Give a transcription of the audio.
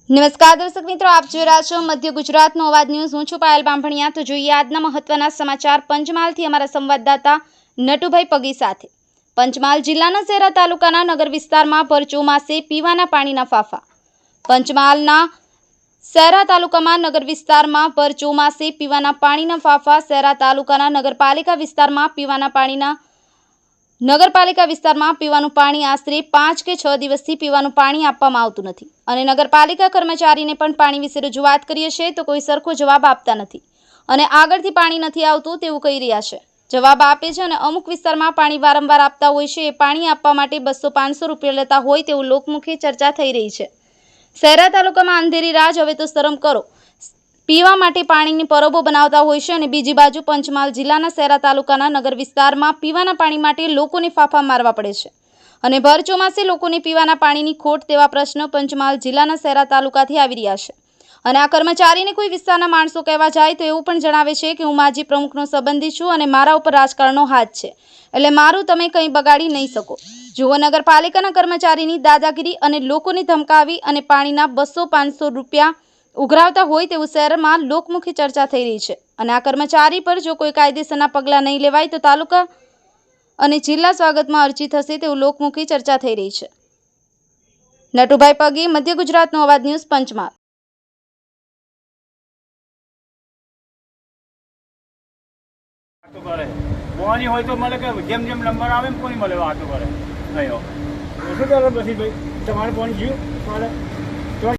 નમસ્કાર દર્શક મિત્રો, આપ જોઈ રહ્યા છો મધ્ય ગુજરાતનો અવાજ ન્યૂઝ। હું છું પાયલ બામભણિયા। તો જોઈએ આજના મહત્વના સમાચાર પંચમહાલથી અમારા સંવાદદાતા નટુભાઈ પગી સાથે। પંચમહાલ જિલ્લાના શહેરા તાલુકાના નગર વિસ્તારમાં ભર ચોમાસે પીવાના પાણીના ફાંફા। પંચમહાલના શહેરા તાલુકામાં નગર વિસ્તારમાં ભર ચોમાસે પીવાના પાણીના ફાંફા। શહેરા તાલુકાના નગરપાલિકા વિસ્તારમાં પીવાનું પાણી આશરે 5 કે 6 દિવસથી પીવાનું પાણી આપવામાં આવતું નથી અને નગરપાલિકા કર્મચારીને પણ પાણી વિશે રજૂઆત કરીએ છીએ તો કોઈ સરખો જવાબ આપતા નથી અને આગળથી પાણી નથી આવતું તેવું કહી રહ્યા છે। જવાબ આપે છે અને અમુક વિસ્તારમાં પાણી વારંવાર આપતા હોય છે। એ પાણી આપવા માટે 200-500 રૂપિયા લેતા હોય તેવું લોકમુખે ચર્ચા થઈ રહી છે। શહેરા તાલુકામાં અંધેરી રાજ, હવે તો શરમ કરો, પીવા માટે પાણીની પરબો બનાવતા હોય છે અને બીજી બાજુ પંચમહાલ જિલ્લાના શહેરા તાલુકાના નગર વિસ્તારમાં પીવાના પાણી માટે લોકોને ફાંફા મારવા પડે છે અને ભર ચોમાસે લોકોને પીવાના પાણીની ખોટ તેવા પ્રશ્ન પંચમહાલ જિલ્લાના શહેરા તાલુકાથી આવી રહ્યા છે અને આ કર્મચારીને કોઈ વિસ્તારના માણસો કહેવા જાય તો એવું પણ જણાવે છે કે હું માજી પ્રમુખનો સંબંધી છું અને મારા ઉપર રાજકારણનો હાથ છે, એટલે મારું તમે કંઈ બગાડી નહીં શકો। જુઓ, નગરપાલિકાના કર્મચારીની દાદાગીરી અને લોકોને ધમકાવી અને પાણીના 200-500 રૂપિયા ઉઘરાવતા હોય તેવું શહેરમાં લોકમુખી ચર્ચા થઈ રહી છે અને આ કર્મચારી પર જો કોઈ કાયદેસરના પગલાં નહીં લેવાય તો તાલુકા અને જિલ્લા સ્વાગતમાં અરજી થશે તેવું લોકમુખી ચર્ચા થઈ રહી છે। નટુભાઈ પગી, મધ્ય ગુજરાતનો અવાજ ન્યૂઝ, પંચમહાલ। પાણી હોય તો મળે કે જેમ જેમ નંબર આવે એમ કોઈ મળે વાતો કરે નહીં શું કરે પછી ભાઈ તમારે પાણી જીવ મળે।